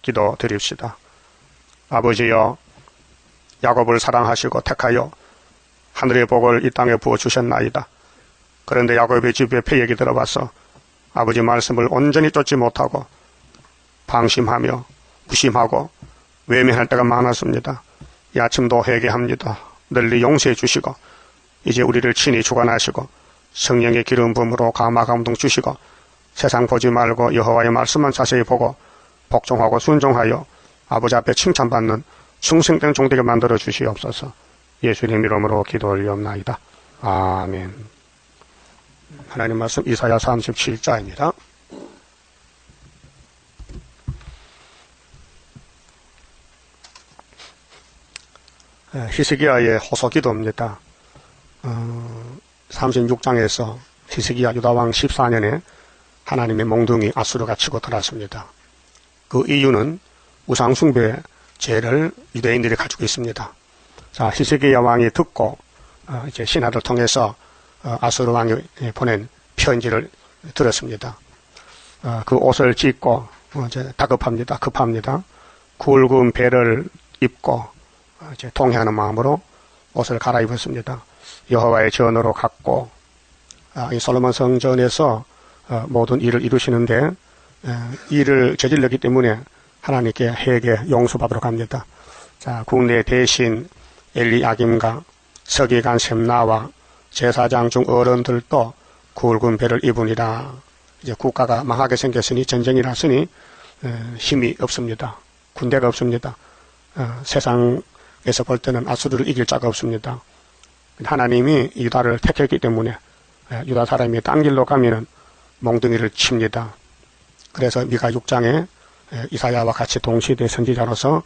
기도드립시다. 아버지여, 야곱을 사랑하시고 택하여 하늘의 복을 이 땅에 부어주셨나이다. 그런데 야곱의 집에 패역이 들어와서 아버지 말씀을 온전히 쫓지 못하고 방심하며 무심하고 외면할 때가 많았습니다. 이 아침도 회개합니다. 널리 용서해 주시고 이제 우리를 친히 주관하시고 성령의 기름 부음으로 감화 감동 주시고 세상 보지 말고 여호와의 말씀만 자세히 보고 복종하고 순종하여 아버지 앞에 칭찬받는 충성된 종되게 만들어 주시옵소서. 예수님 이름으로 기도 올리옵나이다. 아멘. 하나님 말씀 이사야 37자입니다. 히스기야의 호소기도입니다. 36장에서 히스기야 유다왕 14년에 하나님의 몽둥이 아수르가 치고 들어왔습니다. 그 이유는 우상숭배 죄를 유대인들이 가지고 있습니다. 자, 히스기야 왕이 듣고 이제 신하를 통해서 아수르 왕이 보낸 편지를 들었습니다. 그 옷을 찢고 이제 다급합니다. 급합니다. 굵은 배를 입고 이제 통회하는 마음으로 옷을 갈아입었습니다. 여호와의 전으로 갔고 이 솔로몬 성전에서 모든 일을 이루시는데 일을 저질렀기 때문에 하나님께 회개 용서받으러 갑니다. 자, 국내 대신 엘리야김과 서기관 셈나와 제사장 중 어른들도 굵은 배를 입으니라. 이제 국가가 망하게 생겼으니 전쟁이 났으니 힘이 없습니다. 군대가 없습니다. 세상에서 볼 때는 아수르를 이길 자가 없습니다. 하나님이 유다를 택했기 때문에 유다 사람이 딴 길로 가면은 몽둥이를 칩니다. 그래서 미가 6장에 이사야와 같이 동시대 선지자로서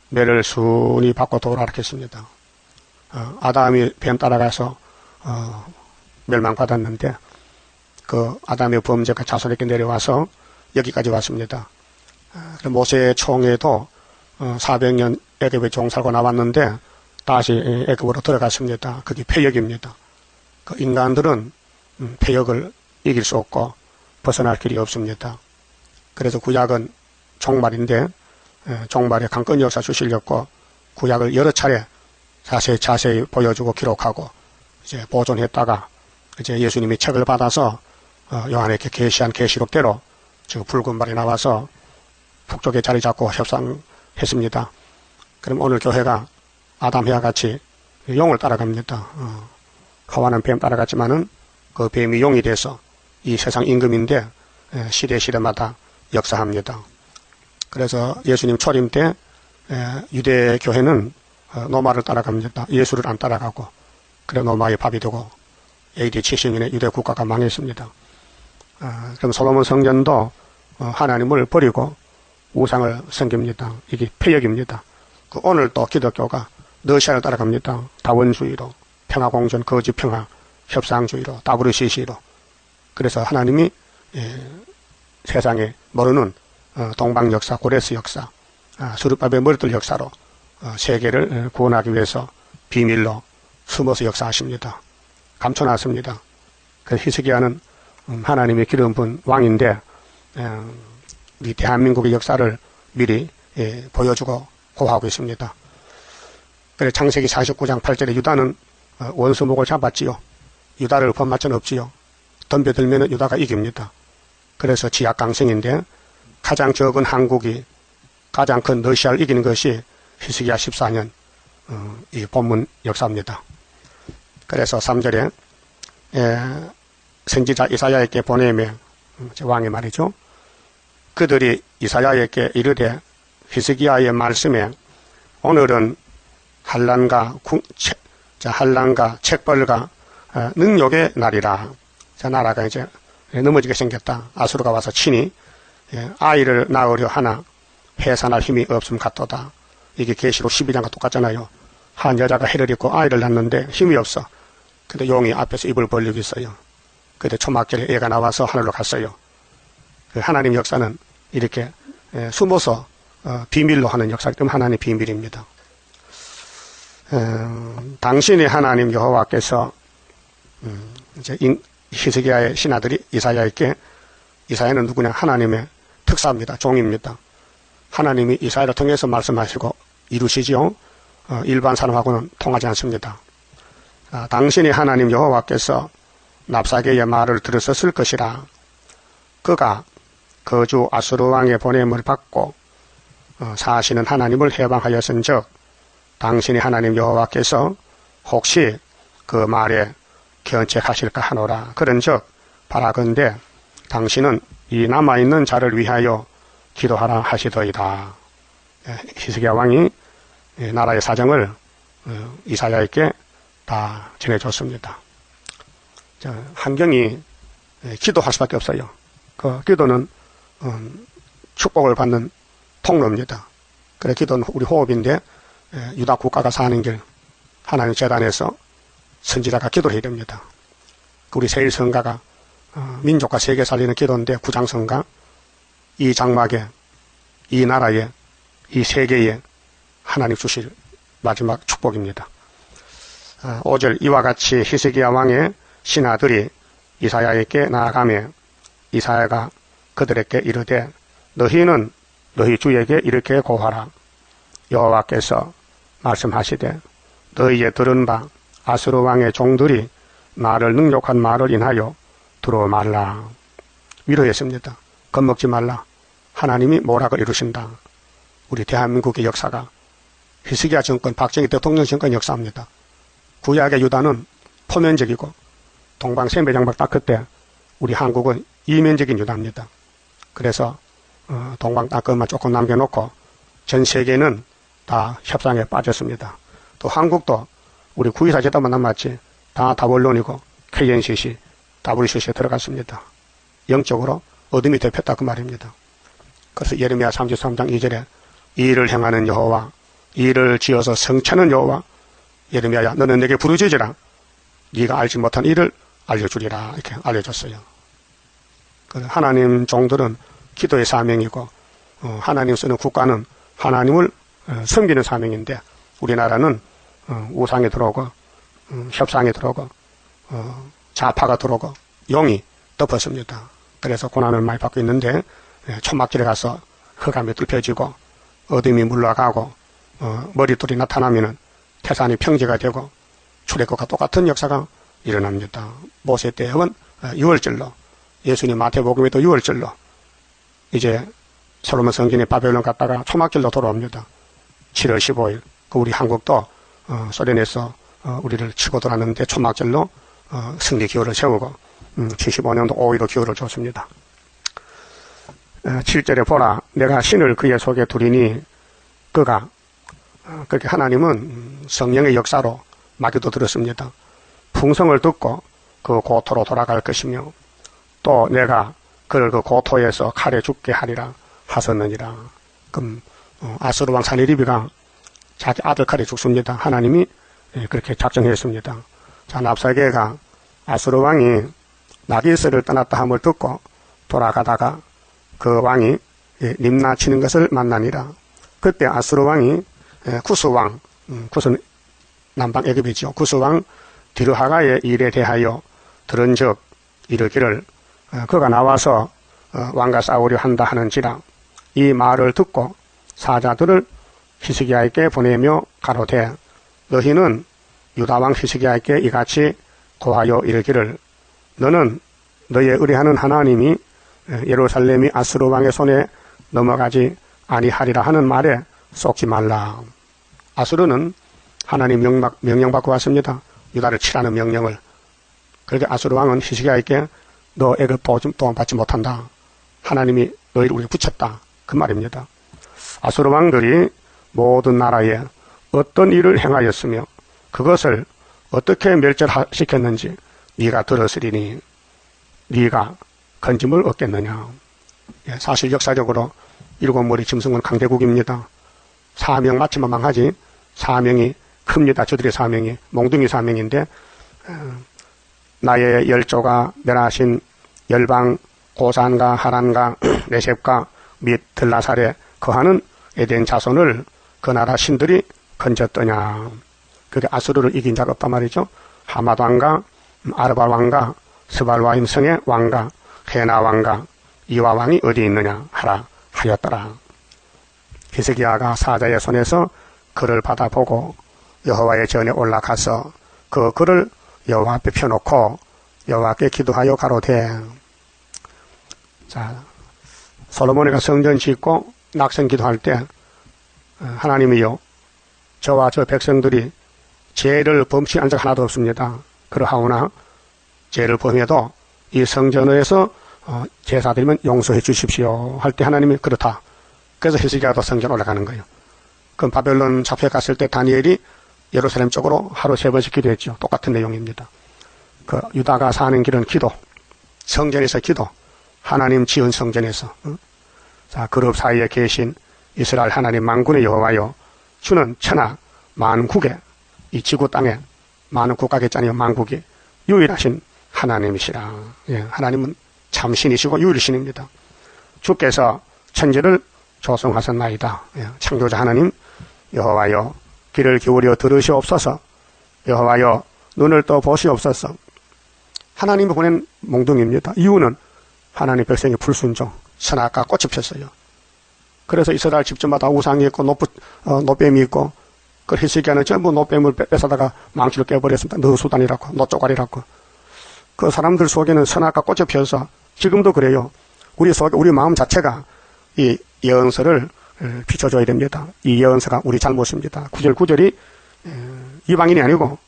매를 순히 받고 도락했습니다. 아담이 뱀 따라가서 멸망받았는데 그 아담의 범죄가 자손에게 내려와서 여기까지 왔습니다. 모세의 총에도 400년 애굽에 종살고 나왔는데 다시 애굽으로 들어갔습니다. 그게 패역입니다. 그 인간들은 패역을 이길 수 없고 벗어날 길이 없습니다. 그래서 구약은 종말인데 종말에 강건 역사 주시려고 구약을 여러 차례 자세히 보여주고 기록하고 이제 보존했다가 이제 예수님이 책을 받아서 요한에게 계시한 계시록대로 저 붉은 발이 나와서 북쪽에 자리 잡고 협상했습니다. 그럼 오늘 교회가 아담해와 같이 용을 따라갑니다. 하와는 뱀 따라갔지만은 그 뱀이 용이 돼서 이 세상 임금인데 시대마다 역사합니다. 그래서 예수님 초림 때 유대 교회는 노마를 따라갑니다. 예수를 안 따라가고 그래 노마의 밥이 되고 AD 70년에 유대 국가가 망했습니다. 그럼 솔로몬 성전도 하나님을 버리고 우상을 섬깁니다. 이게 패역입니다. 그 오늘도 기독교가 러시아를 따라갑니다. 다원주의로, 평화공존, 거짓평화, 협상주의로, WCC로. 그래서 하나님이 세상에 모르는 동방 역사, 고레스 역사, 수르밥의 머리들 역사로 세계를 구원하기 위해서 비밀로 숨어서 역사하십니다. 감춰놨습니다. 그래서 히스기야는 하나님의 기름 부은 왕인데 우리 대한민국의 역사를 미리 보여주고 고하고 있습니다. 그래서 창세기 49장 8절에 유다는 원수목을 잡았지요. 유다를 범할 자는 없지요. 덤벼들면 유다가 이깁니다. 그래서 지약강성인데 가장 적은 한국이 가장 큰 러시아를 이기는 것이 히스기야 14년 이 본문 역사입니다. 그래서 3절에 선지자 이사야에게 보내며 왕의 말이죠. 그들이 이사야에게 이르되 히스기야의 말씀에 오늘은 한란과 책벌과 능욕의 날이라. 자, 나라가 이제 넘어지게 생겼다. 아수르가 와서 친히 아이를 낳으려 하나 해산할 힘이 없음 같도다. 이게 계시록 12장과 똑같잖아요. 한 여자가 해를 입고 아이를 낳는데 힘이 없어. 근데 용이 앞에서 입을 벌리고 있어요. 그때 초막절에 애가 나와서 하늘로 갔어요. 그 하나님 역사는 이렇게 숨어서 비밀로 하는 역사이기 때문에 하나님의 비밀입니다. 당신의 하나님 여호와께서 이제 히스기야의 신하들이 이사야에게, 이사야는 누구냐? 하나님의 특사입니다. 종입니다. 하나님이 이사야를 통해서 말씀하시고 이루시지요. 일반 사람하고는 통하지 않습니다. 당신이 하나님 여호와께서 랍사게의 말을 들으셨을 것이라. 그가 거주 아수르 왕의 보냄을 받고 사시는 하나님을 해방하였은즉 당신이 하나님 여호와께서 혹시 그 말에 견책하실까 하노라. 그런즉 바라건대 당신은 이 남아있는 자를 위하여 기도하라 하시더이다. 히스기야 왕이 나라의 사정을 이사야에게 다 전해줬습니다. 환경이 기도할 수밖에 없어요. 그 기도는 축복을 받는 통로입니다. 그래 기도는 우리 호흡인데 유다 국가가 사는 길 하나님 재단에서 선지자가 기도를 해야 됩니다. 우리 세일성가가 민족과 세계 살리는 기도인데 구장성가 이 장막에 이 나라에 이 세계에 하나님 주실 마지막 축복입니다. 5절 이와 같이 히스기야 왕의 신하들이 이사야에게 나아가며 이사야가 그들에게 이르되 너희는 너희 주에게 이렇게 고하라. 여호와께서 말씀하시되 너희의 들은 바 아수르 왕의 종들이 나를 능욕한 말을 인하여 두려워 말라. 위로했습니다. 겁먹지 말라. 하나님이 모락을 이루신다. 우리 대한민국의 역사가 히스기야 정권, 박정희 대통령 정권 역사입니다. 구약의 유다는 포면적이고 동방세매장막 딱 그때 우리 한국은 이면적인 유다입니다. 그래서 동방 땅끝만 조금 남겨놓고 전 세계는 다 협상에 빠졌습니다. 또 한국도 우리 9.24 제도만 남았지 다 다원론이고 KNCC, WCC에 들어갔습니다. 영적으로 어둠이 덮였다 그 말입니다. 그래서 예레미야 33장 2절에 이 일을 행하는 여호와, 이 일을 지어서 성취하는 여호와, 예레미야야 너는 내게 부르짖으라. 네가 알지 못한 일을 알려주리라. 이렇게 알려줬어요. 하나님 종들은 기도의 사명이고 하나님 쓰는 국가는 하나님을 섬기는 사명인데 우리나라는 우상에 들어오고 협상에 들어오고 좌파가 들어오고 용이 덮었습니다. 그래서 고난을 많이 받고 있는데 초막길에 가서 흑암이 뚫혀지고 어둠이 물러가고 머리둘이 나타나면은 태산이 평지가 되고 출애굽과 똑같은 역사가 일어납니다. 모세 때는 6월절로 예수님 마태복음에도 6월절로 이제 솔로몬 성전에 바벨론 갔다가 초막절로 돌아옵니다. 7월 15일 그 우리 한국도 소련에서 우리를 치고 돌았는데 초막절로 승리 기호를 세우고 75년도 5.15 기호를 줬습니다. 7절에 보라 내가 신을 그의 속에 두리니 그가 그렇게 하나님은 성령의 역사로 마귀도 들었습니다. 풍성을 듣고 그 고토로 돌아갈 것이며 또 내가 그를 그 고토에서 칼에 죽게 하리라 하셨느니라. 그럼 아수르 왕 사니리비가 자기 아들 칼에 죽습니다. 하나님이 그렇게 작정했습니다. 자, 랍사게가 아수르 왕이 나기스를 떠났다 함을 듣고 돌아가다가 그 왕이 림나 치는 것을 만나니라. 그때 아수르 왕이 구스왕, 구스는 남방 애굽이죠. 구스왕 디르하가의 일에 대하여 들은즉 이르기를 그가 나와서 왕과 싸우려 한다 하는지라. 이 말을 듣고 사자들을 히스기야에게 보내며 가로되 너희는 유다왕 히스기야에게 이같이 고하여 이르기를 너는 너의 의뢰하는 하나님이 예루살렘이 아수르 왕의 손에 넘어가지 아니하리라 하는 말에 속지 말라. 아수르는 하나님 명령받고 왔습니다. 유다를 치라는 명령을. 그렇게 아수르 왕은 히스기야에게 너 애굽 도움 받지 못한다. 하나님이 너희를 우리에 붙였다. 그 말입니다. 아수르 왕들이 모든 나라에 어떤 일을 행하였으며 그것을 어떻게 멸절시켰는지 네가 들었으리니 네가 건짐을 얻겠느냐. 사실 역사적으로 일곱머리 짐승은 강대국입니다. 사명 마치면 망하지 사명이 큽니다. 저들의 사명이 몽둥이 사명인데 나의 열조가 멸하신 열방 고산과 하란과 네셉과 및 들라살에 거하는 에덴 자손을 그 나라 신들이 건졌더냐. 그게 아수르를 이긴 자가 없단 말이죠. 하맛 왕과 아르바 왕과 스발와임 성의 왕과 헤나 왕과 이와 왕이 어디 있느냐 하라 하였더라. 히스기야가 사자의 손에서 글을 받아보고 여호와의 전에 올라가서 그 글을 여호와 앞에 펴놓고 여호와께 기도하여 가로되. 자, 솔로몬이가 성전 짓고 낙성 기도할 때 하나님이요, 저와 저 백성들이 죄를 범치한 적 하나도 없습니다. 그러하오나 죄를 범해도 이 성전에서 제사드리면 용서해 주십시오 할 때 하나님이 그렇다. 그래서 히스기야도 성전 올라가는 거예요. 그럼 바벨론 잡혀갔을 때 다니엘이 예루살렘 쪽으로 하루 3번씩 기도했죠. 똑같은 내용입니다. 그 유다가 사는 길은 기도, 성전에서 기도, 하나님 지은 성전에서. 자, 그룹 사이에 계신 이스라엘 하나님 만군의 여호와여, 주는 천하 만국에, 이 지구 땅에 많은 국가가 있잖아요. 만국이 유일하신 하나님이시라. 예, 하나님은 참신이시고 유일신입니다. 주께서 천지를 조성하셨나이다. 예, 창조자 하나님 여호와여, 귀를 기울여 들으시옵소서. 여호와여, 눈을 떠 보시옵소서. 하나님이 보낸 몽둥이입니다. 이유는 하나님 백성의 불순종, 선악과 꽃이 폈어요. 그래서 이스라엘 집집마다 우상이 있고 노뱀이 있고, 그 히스기야는 전부 노뱀을 뺏어다가 망치를 깨버렸습니다. 너수단이라고, 노쪼가리라고. 그 사람들 속에는 선악과 꽃이 피어서 지금도 그래요. 우리 속에, 우리 마음 자체가 이 예언서를 비춰줘야 됩니다. 이 예언서가 우리 잘못입니다. 9절 9절이 이방인이 아니고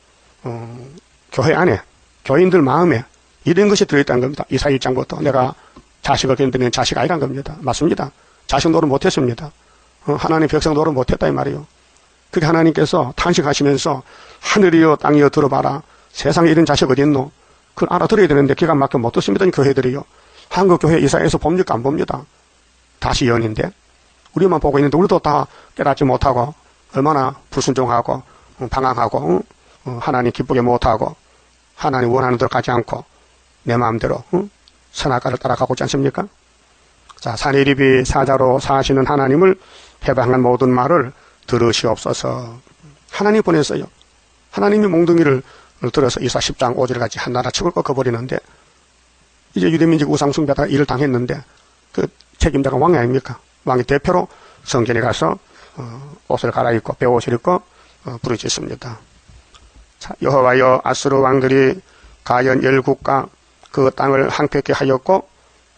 교회 안에, 교인들 마음에 이런 것이 들어있다는 겁니다. 이사야 1장부터 내가 자식을 견디는 자식 아니란 겁니다. 맞습니다. 자식 노릇 못했습니다. 하나님 백성 노릇 못했다 이 말이에요. 그게 하나님께서 탄식하시면서 하늘이여 땅이여 들어봐라. 세상에 이런 자식 어디 있노? 그걸 알아들어야 되는데 기가 막혀 못 듣습니다. 교회들이요. 한국 교회 이사야에서 봅니까? 안 봅니다. 다시 예언인데 우리만 보고 있는데 우리도 다 깨닫지 못하고 얼마나 불순종하고 방황하고 하나님 기쁘게 못하고 하나님 원하는 대로 가지 않고 내 마음대로 선악과를 따라가고 있지 않습니까? 자, 산헤립이 사자로 사시는 하나님을 해방한 모든 말을 들으시옵소서. 하나님 보냈어요. 하나님이 몽둥이를 들어서 이사 10장 5절 같이 한 나라 축을 꺾어버리는데 이제 유대민족 우상숭배하다가 일을 당했는데 그 책임자가 왕이 아닙니까? 왕이 대표로 성전에 가서 옷을 갈아입고 베옷을 입고 부르짖습니다. 자, 여호와여, 아수르 왕들이 가연 열국과 그 땅을 황폐케 하였고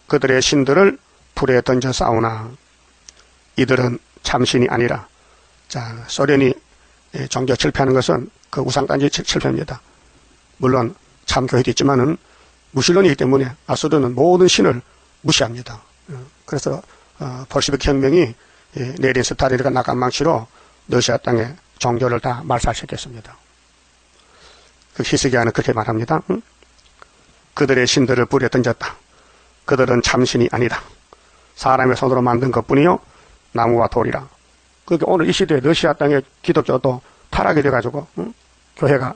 그들의 신들을 불에 던져 싸우나 이들은 참신이 아니라. 자, 소련이 종교 실패하는 것은 그 우상단지 실패입니다. 물론 참 교회도 있지만은 무신론이기 때문에 아수르는 모든 신을 무시합니다. 그래서 볼시빅 혁명이 내린 스타린과 낙한망치로 러시아 땅에 종교를 다 말살시켰습니다. 그 히스기야는 그렇게 말합니다. 그들의 신들을 불에 던졌다. 그들은 참신이 아니다. 사람의 손으로 만든 것뿐이요 나무와 돌이라. 그러니까 오늘 이 시대에 러시아 땅의 기독교도 타락이 돼가지고 교회가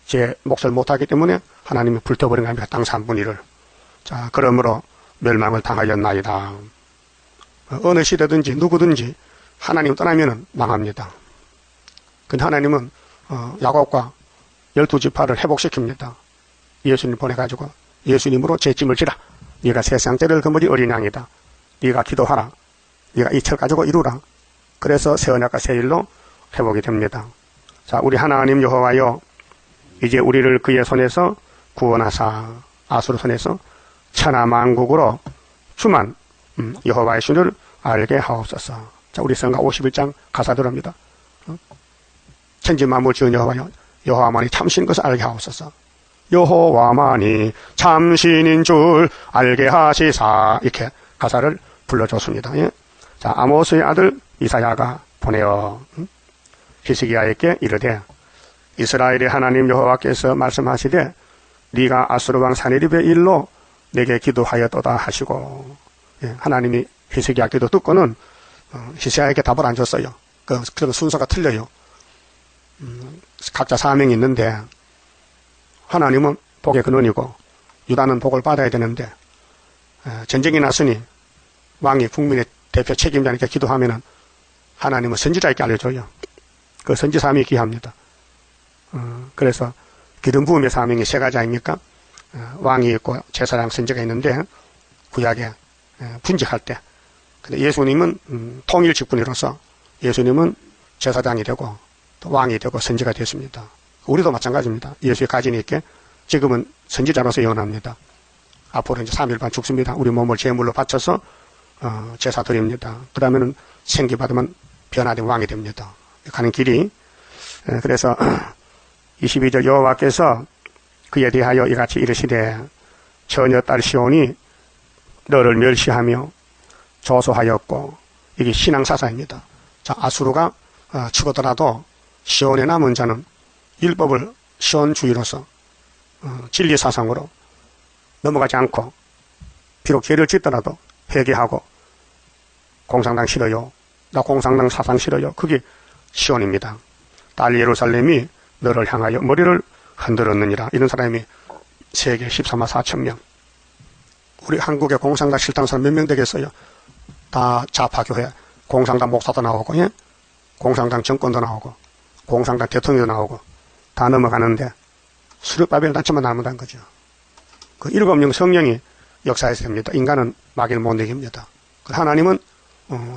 제 몫을 못하기 때문에 하나님이 불태워버린 거 아닙니까? 땅 3분의 1을. 자, 그러므로 멸망을 당하였나이다. 어느 시대든지 누구든지 하나님 떠나면은 망합니다. 근데 하나님은 야곱과 12지파를 회복시킵니다. 예수님 보내가지고 예수님으로 제 짐을 지라. 네가 세상 때를 거머리 어린 양이다. 네가 기도하라. 네가 이 철 가지고 이루라. 그래서 새 언약과 새 일로 회복이 됩니다. 자, 우리 하나님 여호와여, 이제 우리를 그의 손에서 구원하사 아수르 손에서 천하 만국으로 주만 여호와의 신을 알게 하옵소서. 자, 우리 성가 51장 가사들입니다. 천지 만물 지은 여호와여, 여호와만이 참신 것을 알게 하옵소서. 여호와만이 참신인 줄 알게 하시사. 이렇게 가사를 불러줬습니다. 예? 자, 아모스의 아들 이사야가 보내어 히스기야에게 이르되 이스라엘의 하나님 여호와께서 말씀하시되 네가 아수르 왕 산헤립의 일로 내게 기도하였도다 하시고. 예, 하나님이 히스기야 기도 듣고는 히스기야에게 답을 안 줬어요. 그 순서가 틀려요. 각자 사명이 있는데 하나님은 복의 근원이고 유다는 복을 받아야 되는데 전쟁이 났으니 왕이 국민의 대표 책임자니까 기도하면은 하나님은 선지자에게 알려줘요. 그 선지 사명이 귀합니다. 그래서 기름 부음의 사명이 3가지 아닙니까? 왕이 있고 제사장 선지가 있는데 구약에 분직할 때. 근데 예수님은 통일 직분으로서 예수님은 제사장이 되고 또 왕이 되고 선지가 됐습니다. 우리도 마찬가지입니다. 예수의 가진이 있게 지금은 선지자로서 예언합니다. 앞으로 이제 3일 반 죽습니다. 우리 몸을 제물로 바쳐서 제사 드립니다. 그 다음에는 생기 받으면 변화된 왕이 됩니다. 가는 길이. 그래서 22절 여호와께서 그에 대하여 이같이 이르시되 처녀 딸 시온이 너를 멸시하며 조소하였고, 이게 신앙사사입니다. 자, 아수르가 치고더라도 시온에 남은 자는 율법을 시온주의로서 진리사상으로 넘어가지 않고 비록 죄를 짓더라도 회개하고 공산당 싫어요, 나 공산당 사상 싫어요, 그게 시온입니다. 딸 예루살렘이 너를 향하여 머리를 흔들었느니라. 이런 사람이 세계 14만 4천 명. 우리 한국에 공산당 싫다는 사람 몇 명 되겠어요? 다 좌파교회 공산당 목사도 나오고, 예? 공산당 정권도 나오고 공산당 대통령도 나오고 다 넘어가는데 수르바벨 단체만 남는다는 거죠. 그 7명 성령이 역사해서 됩니다. 인간은 마귀를 못 이깁니다. 하나님은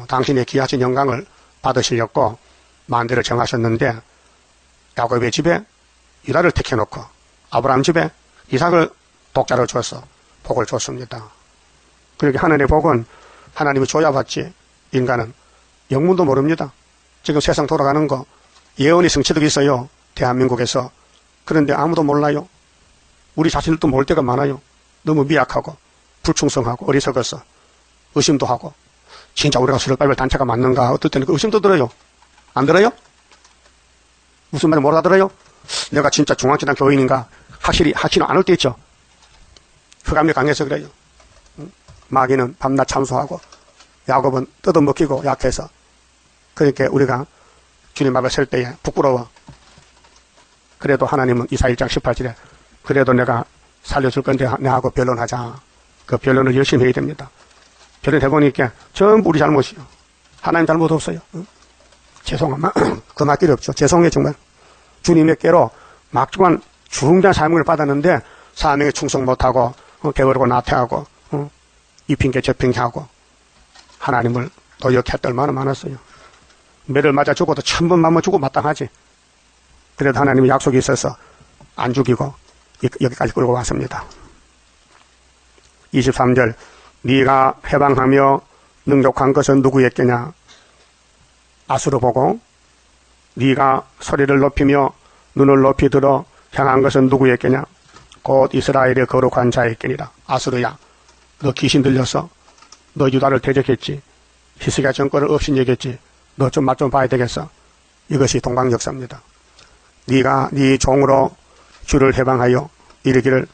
당신의 귀하신 영광을 받으시려고 만대를 정하셨는데, 야곱의 집에 유다를 택해놓고 아브라함 집에 이삭을 독자를 줘서 복을 줬습니다. 그렇게 하늘의 복은 하나님이 줘야 받지, 인간은 영문도 모릅니다. 지금 세상 돌아가는 거 예언이 성취되고 있어요, 대한민국에서. 그런데 아무도 몰라요. 우리 자신들도 모를 때가 많아요. 너무 미약하고 불충성하고 어리석어서 의심도 하고, 진짜 우리가 수르바벨 단체가 맞는가, 어떨 때는 의심도 들어요. 안 들어요? 무슨 말인지 못 알아들어요? 내가 진짜 중앙지당 교인인가 확실히 안 올 때 있죠. 흑암이 강해서 그래요. 마귀는 밤낮 참소하고 야곱은 뜯어먹히고 약해서. 그러니까 우리가 주님 앞에 설 때에 부끄러워. 그래도 하나님은 이사야 1장 18절에 그래도 내가 살려줄 건데 내하고 변론하자. 그 변론을 열심히 해야 됩니다. 변론해보니까 전부 우리 잘못이요. 하나님 잘못 없어요. 죄송하면 그 말길이 없죠. 죄송해 정말. 주님의 깨로 막중한 중대한 사명을 받았는데 사명에 충성 못하고 게으르고 나태하고 이 핑계 저 핑계하고 하나님을 도역했던 얼마나 많았어요. 매를 맞아 죽어도 1000번 맞아 죽고 마땅하지. 그래도 하나님의 약속이 있어서 안 죽이고 여기까지 끌고 왔습니다. 23절 네가 해방하며 능력한 것은 누구였겠냐. 아수르 보고 네가 소리를 높이며 눈을 높이 들어 향한 것은 누구였겠냐. 곧 이스라엘의 거룩한 자였겠니라. 아수르야, 너 귀신 들려서 너 유다를 대적했지. 히스기야 정권을 업신여겼지. 너 좀 맛 좀 봐야 되겠어. 이것이 동방 역사입니다. 네가 네 종으로 주를 해방하여 이르기를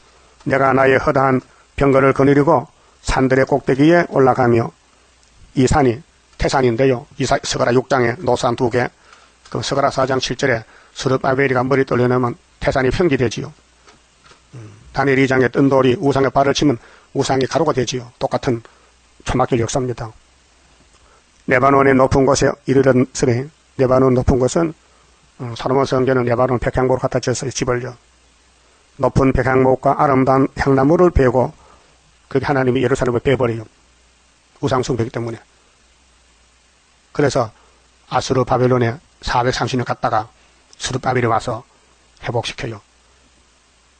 내가 나의 허다한 병거를 거느리고 산들의 꼭대기에 올라가며, 이 산이 태산인데요. 스가랴 6장에 노산 2개, 그 스가랴 4장 7절에 스룹바벨이가 머리 떨려내면 태산이 평지되지요. 다니엘 2장에 뜬 돌이 우상에 발을 치면 우상이 가루가 되지요. 똑같은 초막길 역사입니다. 레바논의 높은 곳에 이르렀으니, 레바논 높은 곳은 살로몬 성전은 레바논 백향목으로 갖다 졌어요. 집을요. 높은 백향목과 아름다운 향나무를 베고 그렇게 하나님이 예루살렘을 베버려요. 우상숭배이기 때문에. 그래서 아수르 바벨론에 430년 갔다가 수르바벨이 와서 회복시켜요.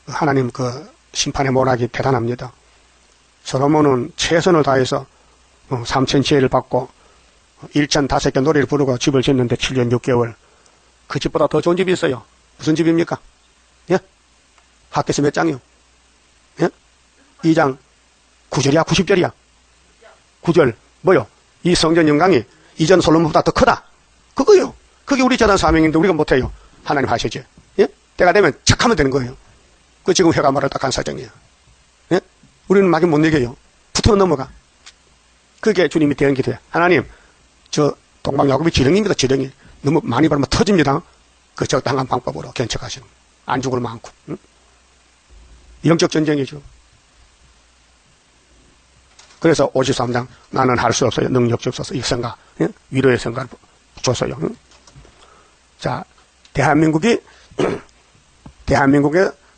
하나님 그 심판의 모락이 대단합니다. 솔로몬은 최선을 다해서 3천 지혜를 받고 1005개 노래를 부르고 집을 짓는데 7년 6개월. 그 집보다 더 좋은 집이 있어요. 무슨 집입니까? 예? 학개서 몇 장이요? 예? 2장 9절이야? 90절이야? 9절. 뭐요? 이 성전 영광이 이전 솔로몬보다 더 크다. 그거요. 그게 우리 재단 사명인데 우리가 못해요. 하나님 하시지. 예? 때가 되면 착하면 되는 거예요. 그 지금 회가 말을 딱 한 사정이에요. 예? 우리는 막이 못 이겨요. 붙으면 넘어가. 그게 주님이 대한 기도예요. 하나님, 저 동방야곱이 지렁입니다. 지렁이. 너무 많이 바르면 터집니다. 그 적당한 방법으로 견책하시는. 안 죽을 많고. 응? 영적 전쟁이죠. 그래서 53장 나는 할 수 없어요. 능력 주옵소서. 이 성가, 예? 위로의 성가를 줬어요. 응? 자, 대한민국의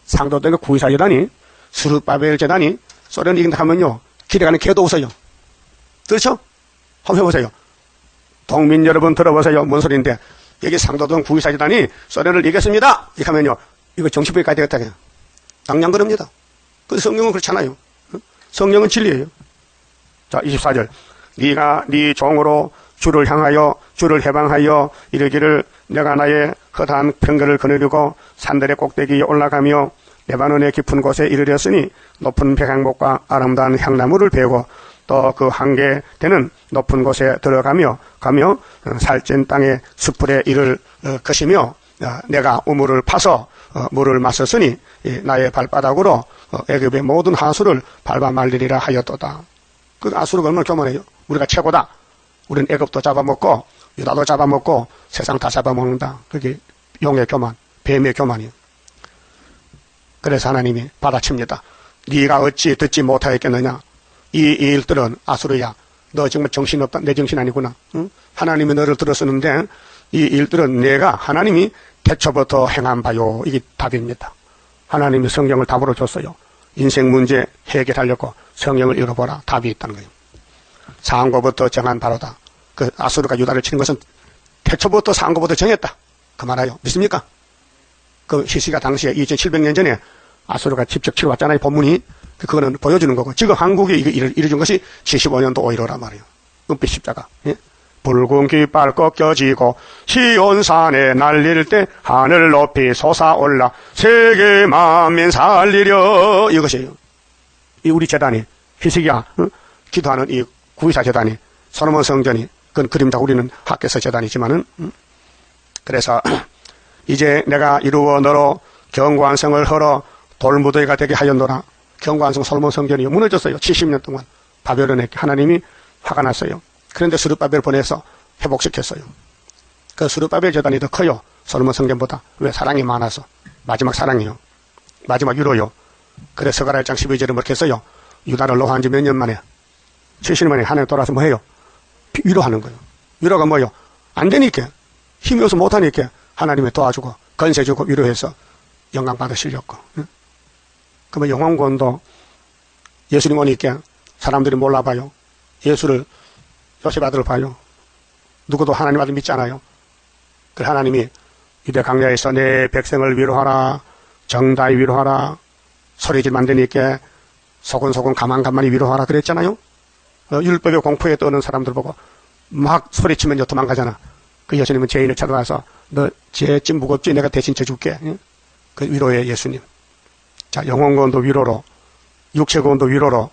상도된 924 재단이, 스룹바벨 재단이 소련 이긴다 하면요, 기대가는 개도 없어요. 그렇죠? 한번 해보세요. 동민 여러분 들어보세요. 뭔 소리인데 여기 상도동 구의사재단이 소련을 이겼습니다. 이렇게 하면요 이거 정치부에 가야 되겠다. 그냥 당장 그럽니다. 그 성경은 그렇잖아요. 성령은 진리예요. 자 24절 네가 네 종으로 주를 향하여 주를 해방하여 이르기를 내가 나의 허다한 편거를 거느리고 산들의 꼭대기에 올라가며 레바논의 깊은 곳에 이르렀으니 높은 백향목과 아름다운 향나무를 베고 또 그 한계되는 높은 곳에 들어가며 살찐 땅의 숯불에 이를 것이며 내가 우물을 파서 물을 마셨으니 나의 발바닥으로 애굽의 모든 하수를 밟아 말리리라 하였도다. 그 하수를 얼마나 교만해요. 우리가 최고다. 우리는 애굽도 잡아먹고 유다도 잡아먹고 세상 다 잡아먹는다. 그게 용의 교만, 뱀의 교만이에요. 그래서 하나님이 받아칩니다. 네가 어찌 듣지 못하였겠느냐. 이 일들은 아수르야 너 정말 정신없다. 내 정신 아니구나. 응? 하나님이 너를 들었었는데 이 일들은 내가 하나님이 태초부터 행한 바요. 이게 답입니다. 하나님이 성경을 답으로 줬어요. 인생 문제 해결하려고 성경을 읽어보라. 답이 있다는 거예요. 상고부터 정한 바로다. 그 아수르가 유다를 치는 것은 태초부터 상고부터 정했다. 그 말아요. 믿습니까? 그 히스기야 당시에 2700년 전에 아수르가 직접 치러 왔잖아요. 본문이. 그거는 보여주는 거고 지금 한국이 이뤄준 것이 75년도 오이로란 말이에요. 은빛 십자가. 예? 붉은 깃발 꺾여지고 시온산에 날릴 때 하늘 높이 솟아올라 세계 만민 살리려 이것이에요. 이 우리 재단이 히스기야 기도하는 이 구의사 재단이 솔로몬 성전이 그건 그림자 우리는 학교에서 재단이지만은 그래서 이제 내가 이루어 너로 경관성을 헐어 돌무더기가 되게 하였노라. 경관성 솔로몬 성전이 무너졌어요. 70년 동안 바벨론에 하나님이 화가 났어요. 그런데 스룹바벨 보내서 회복시켰어요. 그 스룹바벨 재단이 더 커요. 솔로몬 성전보다. 왜? 사랑이 많아서. 마지막 사랑이요. 마지막 위로요. 그래서 스가랴 1장 12절에 그렇게 했어요. 유다를 노한 지 몇 년 만에 70년 만에 하나님 돌아서 뭐 해요? 위로하는 거예요. 위로가 뭐예요? 안 되니까 힘이 없어 못하니까 하나님이 도와주고 건세 주고 위로해서 영광 받으시려고. 그러면 영혼권도 예수님 오니까 사람들이 몰라봐요. 예수를 요셉 아들을 봐요. 누구도 하나님 아들 믿지 않아요. 그 하나님이 유대 강야에서 내 백성을 위로하라. 정다이 위로하라. 소리질 만드니까 소근소근 가만가만히 위로하라 그랬잖아요. 율법의 공포에 떠는 사람들 보고 막 소리치면 도망가잖아. 그 예수님은 죄인을 찾아와서 너 죄짐 무겁지? 내가 대신 져줄게. 그 위로의 예수님. 자, 영혼건도 위로로, 육체건도 위로로,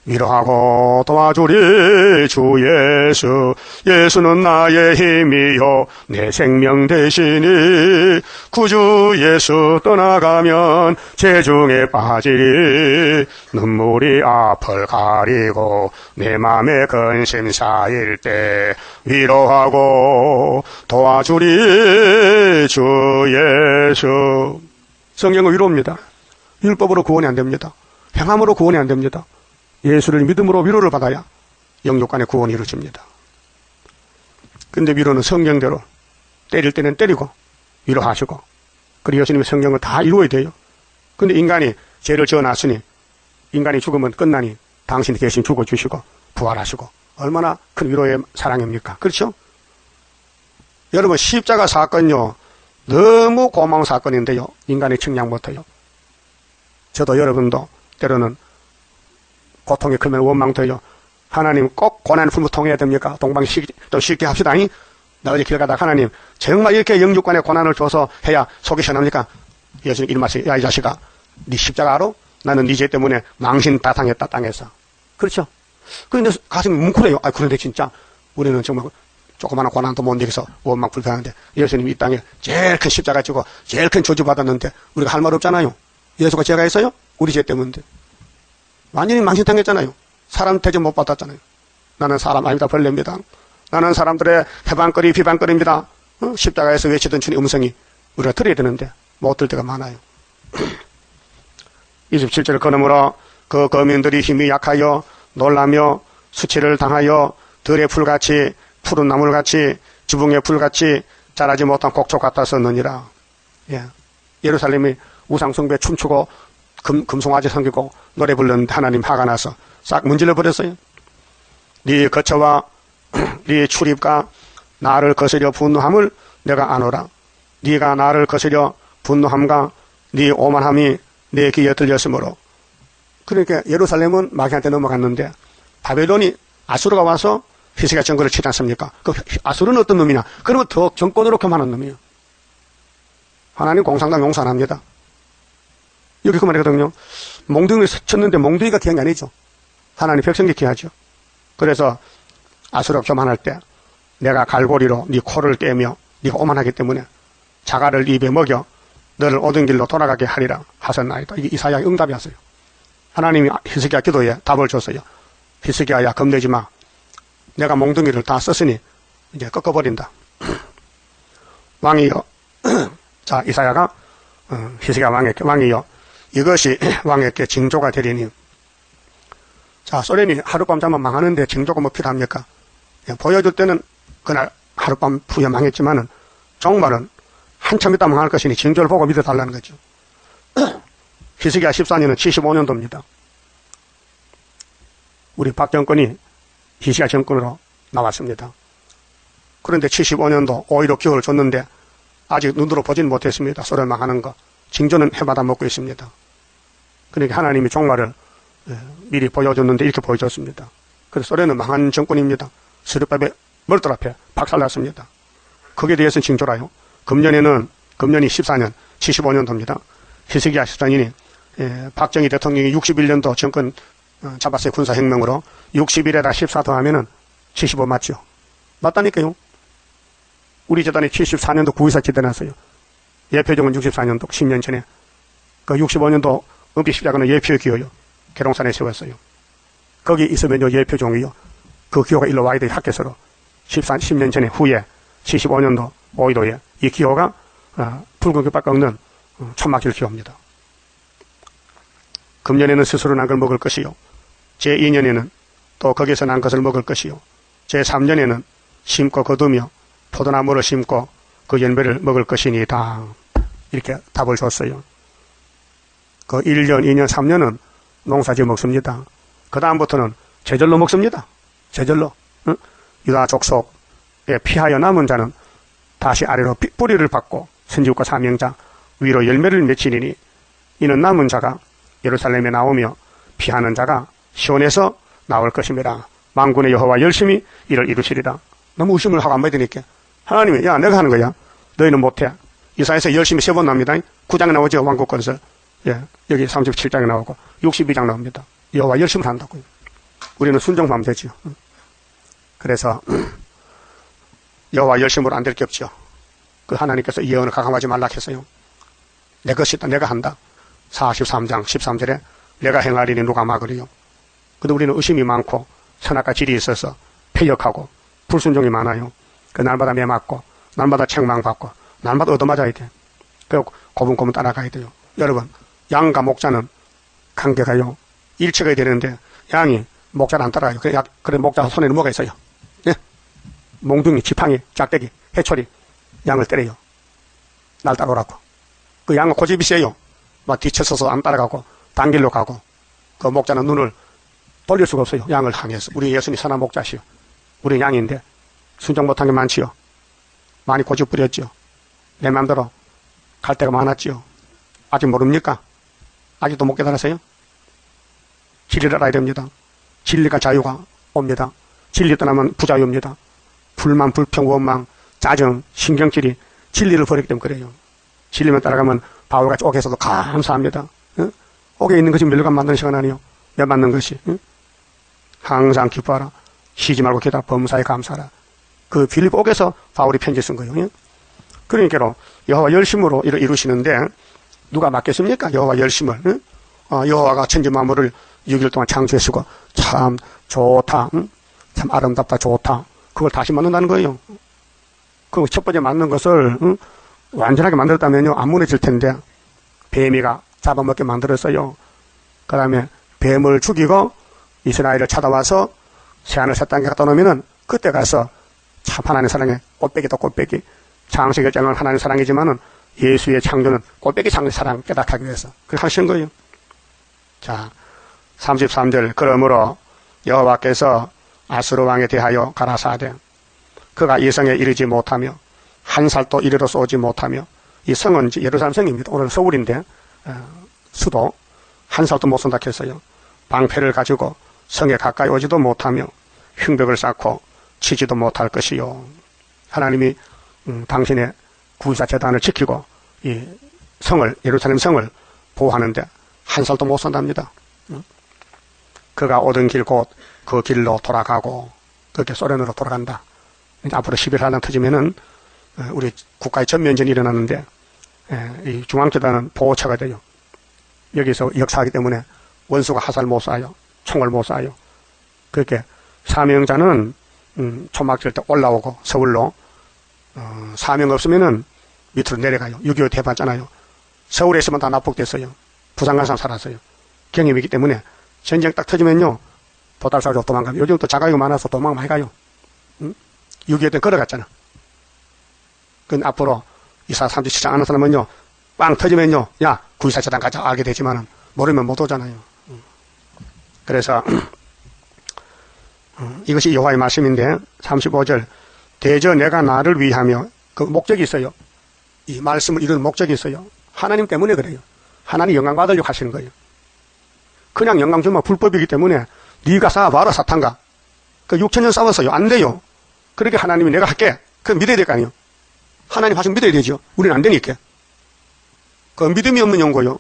위로하고 도와주리 주 예수. 예수는 나의 힘이요 내 생명 되시니 구주 예수 떠나가면 재중에 빠지리. 눈물이 앞을 가리고 내 맘에 근심 쌓일 때 위로하고 도와주리 주 예수. 성경은 위로입니다. 율법으로 구원이 안 됩니다. 행함으로 구원이 안 됩니다. 예수를 믿음으로 위로를 받아야 영육 간의 구원이 이루어집니다. 그런데 위로는 성경대로 때릴 때는 때리고 위로하시고 그리고 예수님의 성경을 다 이루어야 돼요. 그런데 인간이 죄를 지어놨으니 인간이 죽으면 끝나니 당신이 대신 죽어주시고 부활하시고 얼마나 큰 위로의 사랑입니까? 그렇죠? 여러분 십자가 사건요 너무 고마운 사건인데요. 인간이 측량 못해요. 저도 여러분도 때로는 고통이 크면 원망돼요. 하나님 꼭 고난을 풀고 통해야 됩니까? 동방 좀 쉽게 합시다. 나 어제 길 가다가 하나님 정말 이렇게 영육간에 고난을 줘서 해야 속이 시원합니까? 예수님 이름하시 야 이 자식아 네 십자가 알아? 나는 네 죄 때문에 망신 다 당했다 땅에서. 그렇죠? 그런데 가슴이 뭉클해요. 그런데 진짜 우리는 정말 조그마한 고난도 못 이겨서 원망 불평하는데 예수님이 이 땅에 제일 큰 십자가 지고 제일 큰 저주 받았는데 우리가 할 말 없잖아요. 예수가 죄가 있어요? 우리 죄 때문인데. 완전히 망신당했잖아요. 사람 대접 못 받았잖아요. 나는 사람 아니다 벌레입니다. 나는 사람들의 해방거리 비방거리입니다. 십자가에서 외치던 주님 음성이 우리가 들어야 되는데 못 들 때가 많아요. 27절 그러므로 그 거민들이 힘이 약하여 놀라며 수치를 당하여 들의 풀같이 푸른 나물같이 지붕의 풀같이 자라지 못한 곡초 같았었느니라. 예루살렘이 우상숭배 춤추고 금송아지 섬기고 노래 부르는 하나님 화가 나서 싹 문질러 버렸어요. 네 거처와 네 출입과 나를 거스려 분노함을 내가 아노라. 네가 나를 거스려 분노함과 네 오만함이 내 귀에 들렸으므로. 그러니까 예루살렘은 마귀한테 넘어갔는데 바벨론이 아수르가 와서 히스기야 정권을 치지 않습니까? 그 아수르는 어떤 놈이냐? 그러면 더 정권으로 교만한 놈이에요. 하나님 공산당 용서 안 합니다. 여기 그 말이거든요. 몽둥이를 쳤는데 몽둥이가 귀한 게 아니죠. 하나님 백성이 귀하죠. 그래서 아수르가 교만할 때 내가 갈고리로 네 코를 떼며 네가 오만하기 때문에 자갈을 입에 먹여 너를 옳은 길로 돌아가게 하리라 하셨나이다. 이게 이사야의 응답이었어요. 하나님이 히스기야 기도에 답을 줬어요. 히스기야야 겁내지 마. 내가 몽둥이를 다 썼으니 이제 꺾어버린다. 왕이여. 자, 이사야가 히스기야 왕에게 왕이여 이것이 왕에게 징조가 되리니. 자, 소련이 하룻밤 자면 망하는데 징조가 뭐 필요합니까? 보여줄 때는 그날 하룻밤 후에 망했지만은 정말은 한참 있다 망할 것이니 징조를 보고 믿어달라는 거죠. 히스기야 14년은 75년도입니다. 우리 박 정권이 히스기야 정권으로 나왔습니다. 그런데 75년도 5.15 기호를 줬는데 아직 눈으로 보지는 못했습니다. 소련 망하는 거. 징조는 해마다 먹고 있습니다. 그러니까 하나님이 종말을 미리 보여줬는데 이렇게 보여줬습니다. 그래서 소련은 망한 정권입니다. 스르밥의 머리털 앞에 박살났습니다. 거기에 대해서는 징조라요. 금년이 14년, 75년도입니다. 히스기야 14년이 박정희 대통령이 61년도 정권 잡았어요. 군사혁명으로. 61에다 14 더하면은 75 맞죠? 맞다니까요. 우리 재단이 74년도 9.24 지대났어요. 예표종은 64년도 10년 전에. 그 65년도 은빛십자가는 예표의 기호요. 계룡산에 세웠어요. 거기 있으면요 예표종이요. 그 기호가 일로 와야 돼요. 학교에서 10년 전에 후에 75년도 5.15에 이 기호가 붉은 깃발 꺾는 천막길 기호입니다. 금년에는 스스로 난 걸 먹을 것이요. 제2년에는 또 거기서 난 것을 먹을 것이요. 제3년에는 심고 거두며 포도나무를 심고 그 열매를 먹을 것이니이다. 이렇게 답을 줬어요. 그 1년, 2년, 3년은 농사지어 먹습니다. 그 다음부터는 제절로 먹습니다. 제절로. 응? 유다 족속에 피하여 남은 자는 다시 아래로 뿌리를 받고 선지국과 사명자 위로 열매를 맺히리니 이는 남은 자가 예루살렘에 나오며 피하는 자가 시온에서 나올 것입니다. 만군의 여호와 열심히 이를 이루시리라. 너무 의심을 하고 안 믿으니까 하나님이 야 내가 하는 거야. 너희는 못해. 이사야서 열심히 3번 나옵니다. 9장에 나오죠. 왕국건설. 예, 여기 37장에 나오고 62장 나옵니다. 여호와 열심히 한다고요. 우리는 순종하면 되죠. 그래서 여호와 열심으로 안 될 게 없죠. 그 하나님께서 예언을 가감하지 말라 했어요. 내 것이다. 내가 한다. 43장 13절에 내가 행하리니 누가 막으리요. 근데 우리는 의심이 많고 선악과 질이 있어서 패역하고 불순종이 많아요. 그 날마다 매맞고 날마다 책망받고 날마다 얻어맞아야 돼. 그 고분고분 따라가야 돼요. 여러분 양과 목자는 관계가요 일체가 되는데 양이 목자를 안 따라가요. 그래 목자 손에는 뭐가 있어요? 예? 몽둥이, 지팡이, 짝대기, 해초리 양을 때려요. 날 따라오라고. 그 양은 고집이 세요. 막 뒤쳐서서 안 따라가고 단 길로 가고 그 목자는 눈을 돌릴 수가 없어요. 양을 향해서. 우리 예수님 선한 목자시요. 우리 양인데 순종 못한 게 많지요. 많이 고집 부렸죠. 내 맘대로 갈 데가 많았지요. 아직 모릅니까? 아직도 못 깨달았어요? 진리를 알아야 됩니다. 진리가 자유가 옵니다. 진리 떠나면 부자유입니다. 불만, 불평, 원망, 짜증, 신경질이 진리를 버리기 때문에 그래요. 진리만 따라가면 바울같이 옥에서도 감사합니다. 응? 옥에 있는 것이 멸류관 만드는 시간 아니요. 매 만든 것이. 응? 항상 기뻐하라. 쉬지 말고 기다 범사에 감사하라. 그 빌립 옥에서 바울이 편지 쓴 거예요. 응? 그러니까 여호와 열심으로 이루시는데 누가 맡겠습니까? 여호와 열심을. 응? 여호와가 천지 만물을 6일 동안 창조했고 참 좋다. 응? 참 아름답다 좋다. 그걸 다시 만든다는 거예요. 그 첫 번째 만든 것을 응? 완전하게 만들었다면요 안 무너질 텐데 뱀이가 잡아먹게 만들었어요. 그 다음에 뱀을 죽이고 이스라엘을 찾아와서 새하늘 새 땅에 갖다 놓으면은 그때 가서 참 하나님의 사랑에 꽃배기도 꽃배기 창세기 장은 하나님의 사랑이지만은 예수의 창조는 꽃배기 창조의 사랑 깨닫기 위해서 그렇게 하시는 거예요. 자 33절 그러므로 여호와께서 아수르 왕에 대하여 가라사대 그가 이 성에 이르지 못하며 한 살도 이르러서 오지 못하며, 이 성은 예루살렘 성입니다. 오늘 서울인데 수도 한 살도 못 선다 했어요. 방패를 가지고 성에 가까이 오지도 못하며 흉벽을 쌓고 치지도 못할 것이요. 하나님이 당신의 구사 재단을 지키고 이 성을, 예루살렘 성을 보호하는데 한 살도 못 산답니다. 그가 오던 길 곧 그 길로 돌아가고, 그렇게 소련으로 돌아간다. 이제 앞으로 11일 터지면은 우리 국가의 전면전이 일어나는데, 이 중앙재단은 보호처가 돼요. 여기서 역사하기 때문에 원수가 화살 못 쏴요. 총을 못 쏴요. 그렇게 사명자는 초막 질 때 올라오고 서울로, 사명 없으면은 밑으로 내려가요. 6.25 대봤잖아요. 서울에 있으면 다 납북됐어요. 부산 간 사람 살았어요. 경험이기 때문에 전쟁 딱 터지면요, 보달사로 도망가요. 요즘 또 자가용 많아서 도망 많이 가요. 6.25 때 걸어갔잖아. 그 앞으로 24, 3주 시장 아는 사람은요, 빵 터지면요, 야, 9.24 재단 가자 알게 되지만은 모르면 못 오잖아요. 그래서 이것이 여호와의 말씀인데 35절, 대저 내가 나를 위하며, 그 목적이 있어요. 이 말씀을 이루는 목적이 있어요. 하나님 때문에 그래요. 하나님 영광 받으려고 하시는 거예요. 그냥 영광 주면 불법이기 때문에 네가 싸워봐라 사탄과. 그 6천년 싸웠어요. 안 돼요. 그렇게 하나님이 내가 할게. 그 믿어야 될 거 아니에요. 하나님 하시면 믿어야 되죠. 우리는 안 되니까. 그 믿음이 없는 용고요.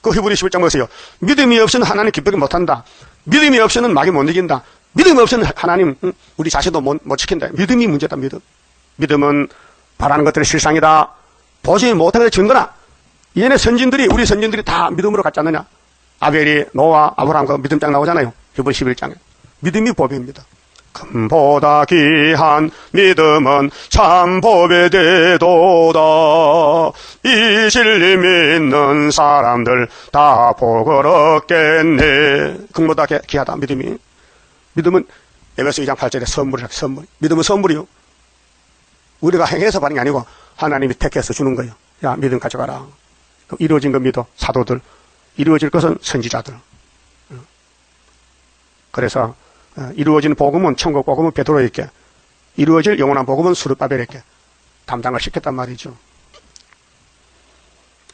그 히브리 11장 보세요. 믿음이 없으면 하나님 기쁘게 못한다. 믿음이 없으면 마귀 못 이긴다. 믿음이 없으면 하나님 우리 자신도 못 지킨다. 믿음이 문제다. 믿음은 바라는 것들의 실상이다. 보지 못하는 것의 증거나. 얘네 선진들이, 우리 선진들이 다 믿음으로 갔지 않느냐. 아벨이 노아 아브라함 그 믿음장 나오잖아요. 히브리 11장에. 믿음이 법입니다. 금보다 귀한 믿음은 참 법의 대도다. 이 진리 믿는 사람들 다 복을 얻겠네. 금보다 귀하다 믿음이. 믿음은 에베소 2장 8절에 선물이라. 선물. 믿음은 선물이요. 우리가 행해서 받는 게 아니고 하나님이 택해서 주는 거예요. 야, 믿음 가져가라. 이루어진 건 믿어. 사도들. 이루어질 것은 선지자들. 그래서 이루어진 복음은, 천국 복음은 베드로에게, 이루어질 영원한 복음은 스룹바벨에게 담당을 시켰단 말이죠.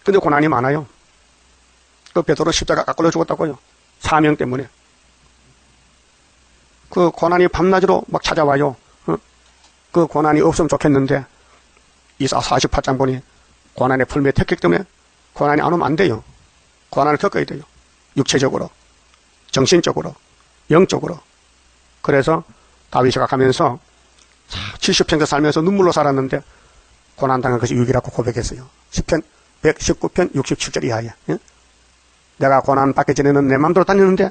근데 고난이 많아요. 그 베드로 십자가 깎으려 죽었다고요. 사명 때문에. 그 고난이 밤낮으로 막 찾아와요. 그 고난이 없으면 좋겠는데, 이사 48장 보니 고난의 풀매 택했기 때문에 고난이 안 오면 안 돼요. 고난을 겪어야 돼요. 육체적으로, 정신적으로, 영적으로. 그래서 다윗이 가면서 70평생 살면서 눈물로 살았는데 고난당한 것이 유익이라고 고백했어요. 10편 119편 67절 이하에. 내가 고난 받기 전에는 내 마음대로 다녔는데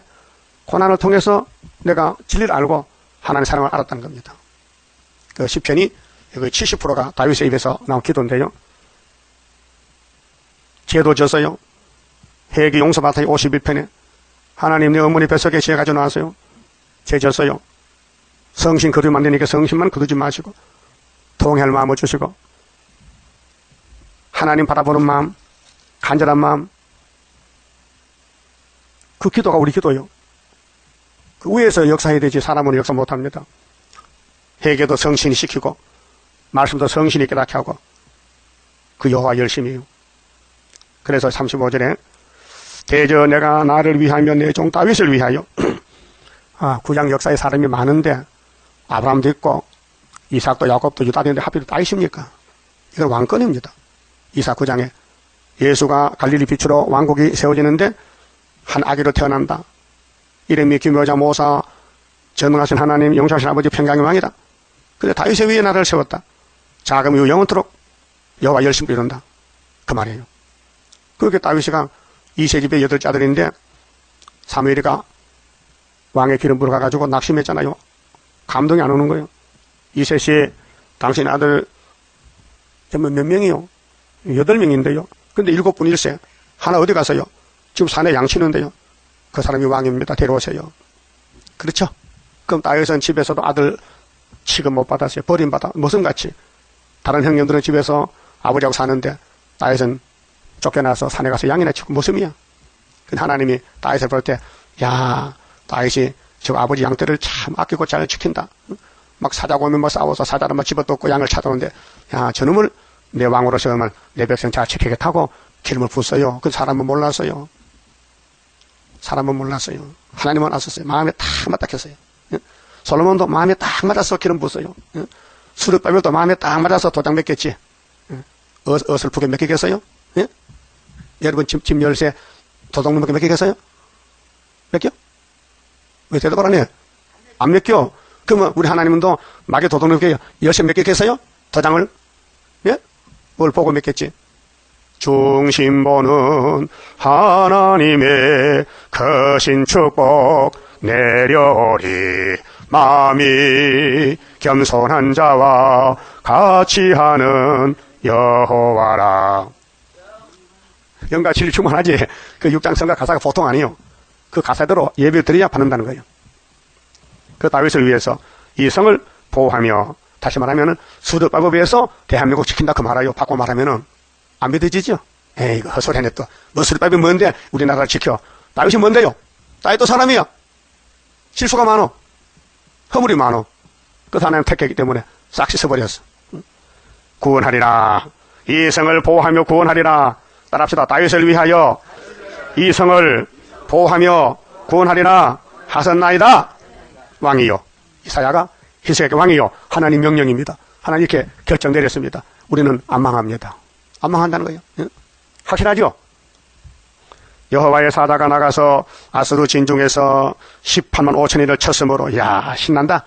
고난을 통해서 내가 진리를 알고 하나님의 사랑을 알았다는 겁니다. 그 10편이 70%가 다윗의 입에서 나온 기도인데요. 죄도 졌어요. 회개 용서받아요. 51편에 하나님 내 어머니 뱃속에 죄 가지고 나왔어요. 죄 졌어요. 성신 거두면 안 되니까 성신만 거두지 마시고 통회할 마음을 주시고 하나님 바라보는 마음, 간절한 마음, 그 기도가 우리 기도예요. 그 위에서 역사해야 되지 사람은 역사 못합니다. 회개도 성신이 시키고 말씀도 성신이 깨닫게 하고 그 여호와 열심히요. 그래서 35절에 대저 내가 나를 위하며 내 종 다윗을 위하여. 구장 역사에 사람이 많은데 아브라함도 있고 이삭도 야곱도 유다도 있는데 하필 다윗입니까? 이건 왕권입니다. 이삭 9장에 예수가 갈릴리 빛으로 왕국이 세워지는데 한 아기로 태어난다. 이름이 기묘자 모사 전능하신 하나님 영광하신 아버지 평강의 왕이다. 근데 다윗의 위에 나라를 세웠다. 자금 이후 영원토록 여호와 열심히 이룬다. 그 말이에요. 그렇게 다윗이가 이세집의 8째 아들인데 사무엘이가 왕의 기름 부러 가가지고 낙심했잖아요. 감동이 안 오는 거예요. 이세씨 당신 아들 몇 명이요? 8명인데요. 근데 7분 일세 하나 어디 가서요? 지금 산에 양치는데요. 그 사람이 왕입니다. 데려오세요. 그렇죠? 그럼 다윗은 집에서도 아들 취급 못 받았어요. 버림받아. 무슨 같이 다른 형님들은 집에서 아버지하고 사는데 다윗은 쫓겨나서 산에 가서 양이나 치고 무슨이야? 근데 하나님이 다윗을 볼 때 야, 다윗이 저 아버지 양떼를 참 아끼고 잘 지킨다. 막 사자고 오면 뭐 싸워서 사자를 막 집어뜯고 양을 찾아오는데, 야, 저놈을 내 왕으로 세우면 내 백성 잘 지키겠다고 기름을 붓어요. 그 사람은 몰랐어요. 사람은 몰랐어요. 하나님은 아셨어요. 마음에 딱 맞닥했어요. 솔로몬도 마음에 딱 맞아서 기름 붓어요. 수르바벨도 마음에 딱 맞아서 도장 맺겠지. 어설프게 맺겠어요? 여러분 집 열쇠 도둑놈 몇 개겠어요? 몇 개? 왜 대답을 안 해? 안 몇 개? 그러면 우리 하나님도 막에 도둑놈 열쇠 몇 개겠어요? 도장을? 예? 뭘 보고 맺겠지? 중심보는 하나님의 크신 축복 내려오리. 마음이 겸손한 자와 같이 하는 여호와라. 영과 진리 충만하지. 그 6장 성가 가사가 보통 아니에요. 그 가사대로 예배를 드려야 받는다는 거예요. 그 다윗을 위해서 이 성을 보호하며, 다시 말하면은 수르바벨에서 대한민국 지킨다 그 말아요. 바꿔 말하면은 안 믿어지죠? 에이, 이거 헛소리하네 또. 뭐 수르바벨이 뭔데 우리나라를 지켜. 다윗이 뭔데요? 다윗도 사람이야. 실수가 많어. 허물이 많어. 그 하나님 택했기 때문에 싹 씻어버렸어. 구원하리라. 이 성을 보호하며 구원하리라. 따라합시다. 다윗을 위하여 이 성을 보호하며 구원하리라 하셨나이다. 왕이요. 이사야가 히스기야에게 왕이요. 하나님 명령입니다. 하나님 이렇게 결정 내렸습니다. 우리는 안 망합니다. 안 망한다는 거예요. 확실하죠? 여호와의 사자가 나가서 아수르 진중에서 18만 5천인을 쳤으므로, 야, 신난다.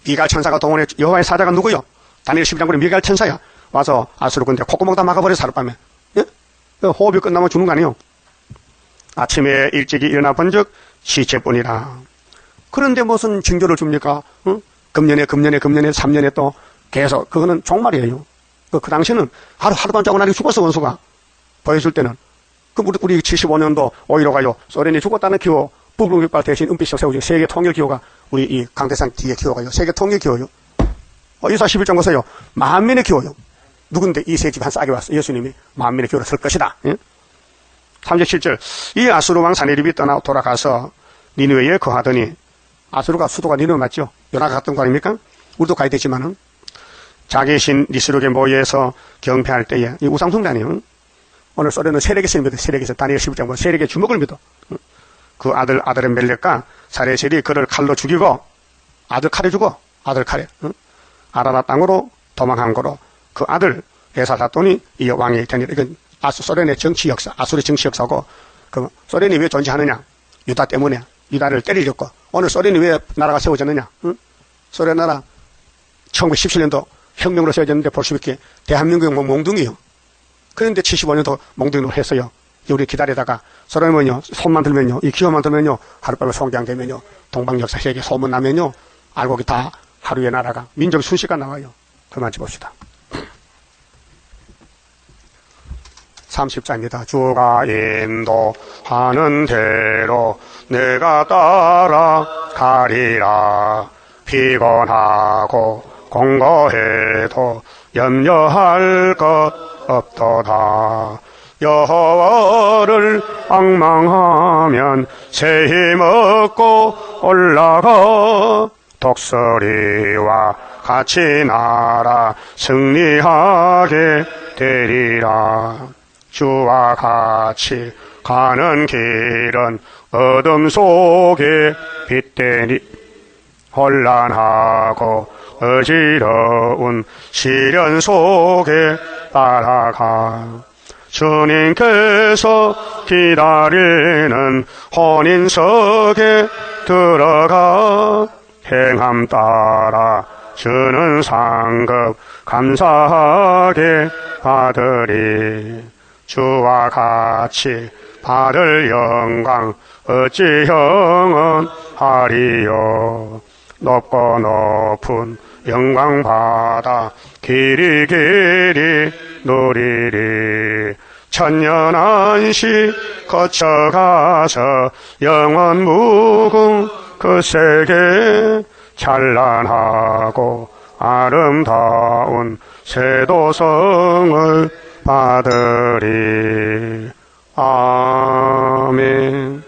미갈 천사가 동원해. 여호와의 사자가 누구요? 다니엘 12장군의 미갈 천사야. 와서 아수르 군대 콧구멍 다 막아버려, 하룻밤에. 호흡이 끝나면 죽는 거 아니에요. 아침에 일찍이 일어나 본즉 시체뿐이라. 그런데 무슨 징조를 줍니까? 금년에 3년에 또 계속. 그거는 종말이에요. 그 당시는 하루도 안 자고 나니 죽었어, 원수가. 보여줄 때는. 그럼 우리 75년도 5.15 가요. 소련이 죽었다는 기호, 북극발 대신 은빛이 세우죠. 세계 통일 기호가 우리 이 강대상 뒤에 기호가요. 세계 통일 기호요. 이사 11장 보세요. 만민의 기호요. 누군데 이 세 집 한 싸게 왔어. 예수님이 만민의 기호를 쓸 것이다. 37절. 이 아수르 왕 사네립이 떠나 돌아가서 니느웨에 거하더니, 아수르가 수도가 니느웨 맞죠? 요나가 갔던 거 아닙니까? 우리도 가야 되지만은, 자기 신 니스룩의 모여서 경배할 때에, 이 우상숭배아니에요. 오늘 소련은 세력에서 믿어. 세력에서 다니엘 11장 보면 세력의 주먹을 믿어. 그 아들의 멜렉과 사레셀이 그를 칼로 죽이고, 아들 칼에 죽어. 아들 칼에. 아라라 땅으로 도망한 거로 그 아들 에사사돈이 이 왕이 되니라. 이건 소련의 정치 역사, 아수르의 정치 역사고, 그 소련이 왜 존재하느냐? 유다 때문에. 유다를 때리려고. 오늘 소련이 왜 나라가 세워졌느냐? 소련 나라 1917년도 혁명으로 세워졌는데 볼수있게 대한민국은 뭐 몽둥이요. 그런데 75년도 몽둥이로 했어요. 우리 기다리다가 소련은요, 손만 들면요, 이 기호만 들면요, 하룻밤에 송장되면요, 동방 역사 세계 소문 나면요, 알고 다 하루의 나라가 민족 순식간 나와요. 그만 봅시다. 30자입니다. 주가 인도하는 대로 내가 따라가리라. 피곤하고 공고해도 염려할 것 없도다. 여호와를 앙망하면 새 힘 얻고 올라가. 독수리와 같이 날아 승리하게 되리라. 주와 같이 가는 길은 어둠 속에 빛되니 혼란하고 어지러운 시련 속에 따라가. 주님께서 기다리는 혼인석에 들어가. 행함 따라 주는 상급 감사하게 받으리. 주와 같이 받을 영광 어찌 형언하리요. 높고 높은 영광 받아 길이 누리리. 천년한시 거쳐가서 영원 무궁 그 세계 찬란하고 아름다운 세도성을 받으리. 아멘.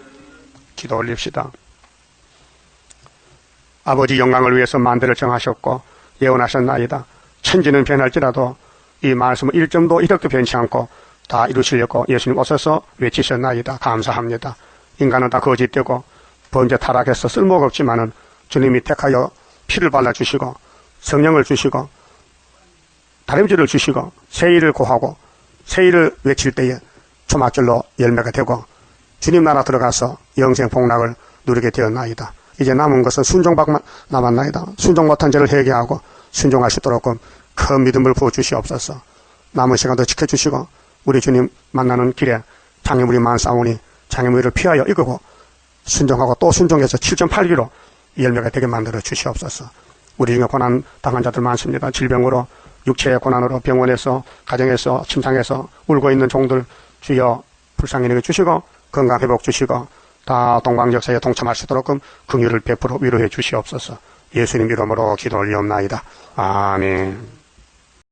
기도 올립시다. 아버지 영광을 위해서 만대를 정하셨고 예언하셨나이다. 천지는 변할지라도 이 말씀은 1점도 1획도 변치 않고 다 이루시려고 예수님 오셔서 외치셨나이다. 감사합니다. 인간은 다 거짓되고 범죄 타락해서 쓸모가 없지만은 주님이 택하여 피를 발라주시고 성령을 주시고 다림질을 주시고 세일을 고하고 세일을 외칠 때에 초막절로 열매가 되고 주님 나라 들어가서 영생 복락을 누리게 되었나이다. 이제 남은 것은 순종밖만 남았나이다. 순종 못한 죄를 회개하고 순종할 수 있도록 큰 믿음을 부어주시옵소서. 남은 시간도 지켜주시고 우리 주님 만나는 길에 장애물이 많사오니 장애물을 피하여 이기고 순종하고 또 순종해서 7.8기로 열매가 되게 만들어 주시옵소서. 우리 중에 고난 당한 자들 많습니다. 질병으로 육체의 고난으로 병원에서 가정에서 침상에서 울고 있는 종들 주여 불쌍히 여겨 주시고 건강 회복 주시고 다 동방역사에 동참할 수 있도록 긍휼을 베풀어 위로해 주시옵소서. 예수님 이름으로 기도 올리옵나이다. 아멘.